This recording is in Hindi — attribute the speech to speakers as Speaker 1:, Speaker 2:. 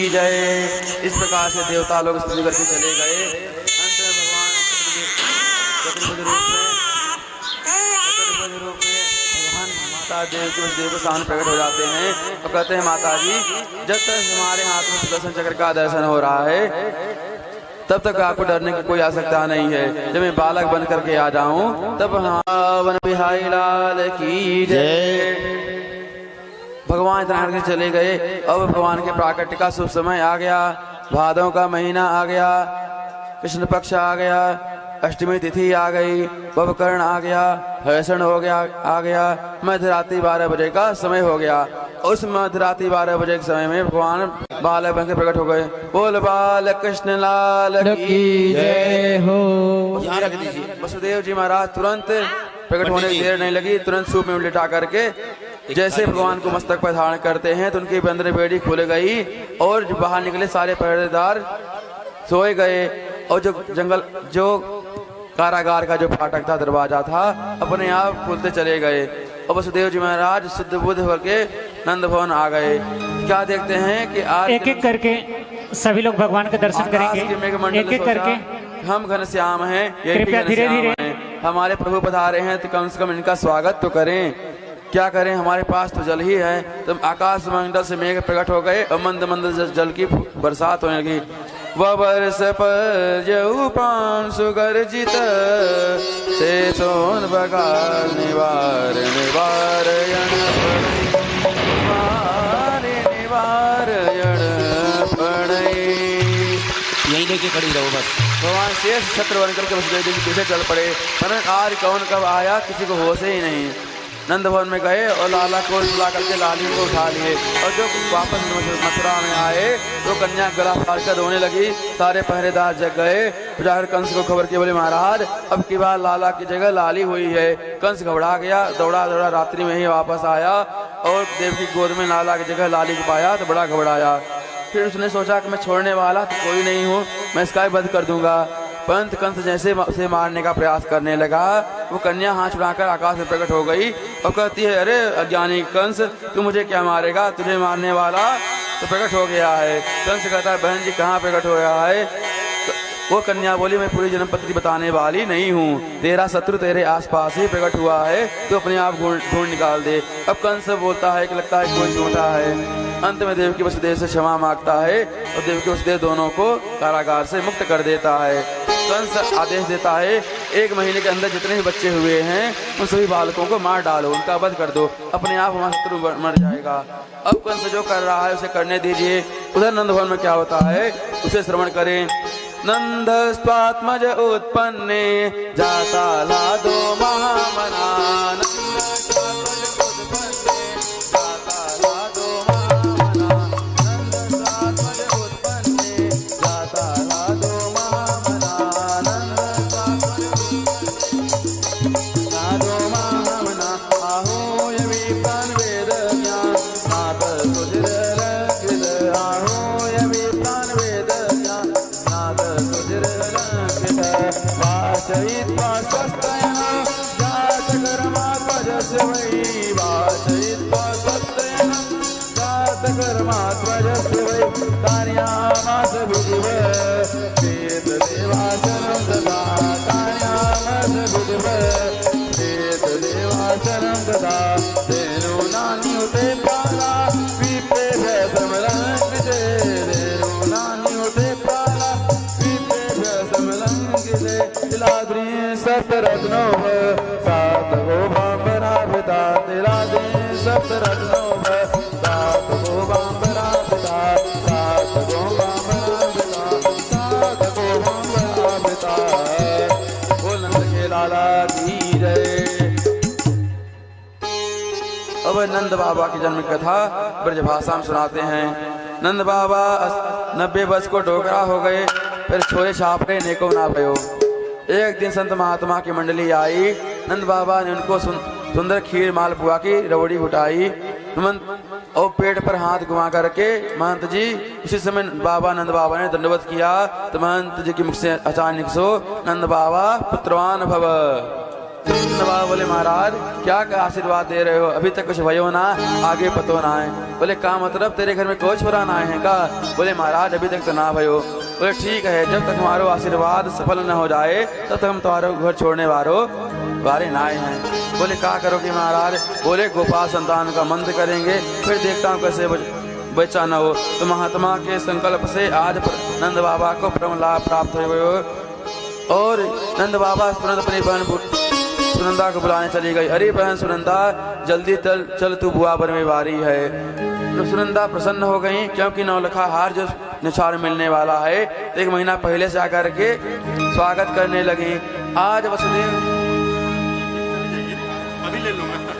Speaker 1: जय। इस प्रकार से देवता लोग स्तुति करके चले गए। अंत में भगवान चतुर्भुज रूप में भगवान माता देव के सामने प्रकट हो जाते हैं और कहते हैं, माता जी जब तक हमारे हाथ में सुदर्शन चक्र का दर्शन हो रहा है तब तक आपको डरने की कोई आवश्यकता नहीं है। जब मैं बालक बन करके आ जाऊं तब वन बिहारी लाल की जय। भगवान इतना करके चले गए। अब भगवान के प्राकट्य का शुभ समय आ गया। भादों का महीना आ गया, कृष्ण पक्ष आ गया, अष्टमी तिथि आ गई, बवकर्ण आ गया, हर्षण हो गया आ गया, मध्यरात्रि 12 बजे का समय हो गया। उस मध्यरात्रि 12 बजे के समय में भगवान बालक बनकर प्रकट हो गए। बोल बाल कृष्ण लाल की जय हो। यहाँ रख दीजिए। वसुदेव जी महाराज तुरंत प्रकट होने की देर नहीं लगी, तुरंत सूप में उल्टा करके जैसे भगवान को मस्तक पर धारण करते हैं तो उनकी बंदर बेड़ी खुल गई और बाहर निकले सारे पहरेदार सोए गए और जो कारागार का जो फाटक था, दरवाजा था, अपने आप खुलते चले गए। और वसुदेव जी महाराज शुद्ध बुद्ध होकर नंद भवन आ गए। क्या देखते हैं कि आज
Speaker 2: एक एक करके सभी लोग भगवान का दर्शन करेंगे। एक एक करके
Speaker 1: हम घनश्याम हैं, ये धीरे धीरे हमारे प्रभु पधारे हैं तो कम से कम इनका स्वागत तो करें। क्या करें, हमारे पास तो जल ही है। तो आकाश मंडल से मेघ प्रकट हो गए और मंद मंद जल की बरसात होने लगी। वह वर्ष पर जऊ पान सुगर्जित से सोन बगाल निवारण
Speaker 3: यहीं लेके खड़ी रहो बस।
Speaker 1: भगवान शेष छत्र बन करके वसुदेव जी के पीछे चल पड़े। पर आज कौन कब आया किसी को होश ही नहीं। नंद भवन में गए और लाला को सुला करके लाली को उठा लिए और जो वापस मथुरा में आए तो कन्या गला फाड़ कर रोने लगी। सारे पहरेदार जग गए। जाकर कंस को खबर की, बोले महाराज अब की बार लाला की जगह लाली हुई है। कंस घबरा गया, दौड़ा दौड़ा रात्रि में ही वापस आया और देव की गोद में लाला की जगह लाली को पाया तो बड़ा घबराया। फिर उसने सोचा कि मैं छोड़ने वाला तो कोई नहीं हूँ, मैं इसका वध कर दूंगा। पंत कंस जैसे उसे मारने का प्रयास करने लगा, वो कन्या हाथ उठाकर आकाश में प्रकट हो गई और कहती है, अरे अज्ञानी कंस, तू मुझे क्या मारेगा, तुझे मारने वाला तो प्रकट हो गया है। कंस कहता है, बहन जी कहाँ प्रकट हो गया है? वो कन्या बोली, मैं पूरी जन्म पत्री बताने वाली नहीं हूँ, तेरा शत्रु तेरे आसपास ही प्रकट हुआ है, तो अपने आप ढूंढ निकाल दे। अब कंस बोलता है कि लगता है कोई झूठा है। अंत में देव की वसुदेव से क्षमा मांगता है और देव की वसुदेव दोनों को कारागार से मुक्त कर देता है। कंस आदेश देता है, 1 महीने के अंदर जितने भी बच्चे हुए हैं उन सभी बालकों को मार डालो, उनका वध कर दो, अपने आप हमारा शत्रु मर जाएगा। अब कंस जो कर रहा है उसे करने दीजिए। उधर नंद भवन में क्या होता है उसे श्रवण करें। नंद स्वात्मज उत्पन्ने जाता लादो महामना। सप्तरत्नों सात गो बांबरा पिता तेरा दे। सप्तरत्नों सात गो बांबरा पिता, सात गो बांबरा पिता, सात गो बांबरा पिता। बोल नंद के लाला की जय। अब नंद बाबा की जन्म कथा ब्रजभाषा में सुनाते हैं। नंद बाबा 90 वर्ष को डोकरा हो गए, फिर छोरे छापड़े नेको ना भयो। एक दिन संत महात्मा की मंडली आई। नंद बाबा ने उनको सुंदर खीर मालपुआ की रबड़ी उठाई और पेट पर हाथ घुमा करके महंत जी। उसी समय नंद बाबा ने दंडवत किया तो महंत जी के मुख से अचानक सो, नंद बाबा पुत्रवान भव। नंद बाबा बोले महाराज क्या आशीर्वाद दे रहे हो, अभी तक कुछ भयो ना, आगे पतो ना है। बोले का मतलब तेरे घर में कोई छोरा ना है का? बोले महाराज अभी तक तो ना भयो। बोले ठीक है, जब तक हमारो आशीर्वाद सफल न हो जाए तब तक हम तुम्हारो घर छोड़ने वारे ना आए हैं। बोले का करोगे महाराज? बोले गोपाल संतान का मंत्र करेंगे, फिर देखता हूँ कैसे बच्चा न हो। तो महात्मा के संकल्प से आज नंद बाबा को परम लाभ प्राप्त हो और नंद बाबा तुरंत अपनी बहन सुनंदा को बुलाने चली गई। अरे बहन सुनंदा जल्दी चल तू बुआ बर में बारी है। तो सुनंदा प्रसन्न हो गई क्योंकि नौलखा हार जो निछाड़ मिलने वाला है 1 महीना पहले से आकर के स्वागत करने लगी। आज वसुदेव
Speaker 3: अभी ले लूंगा।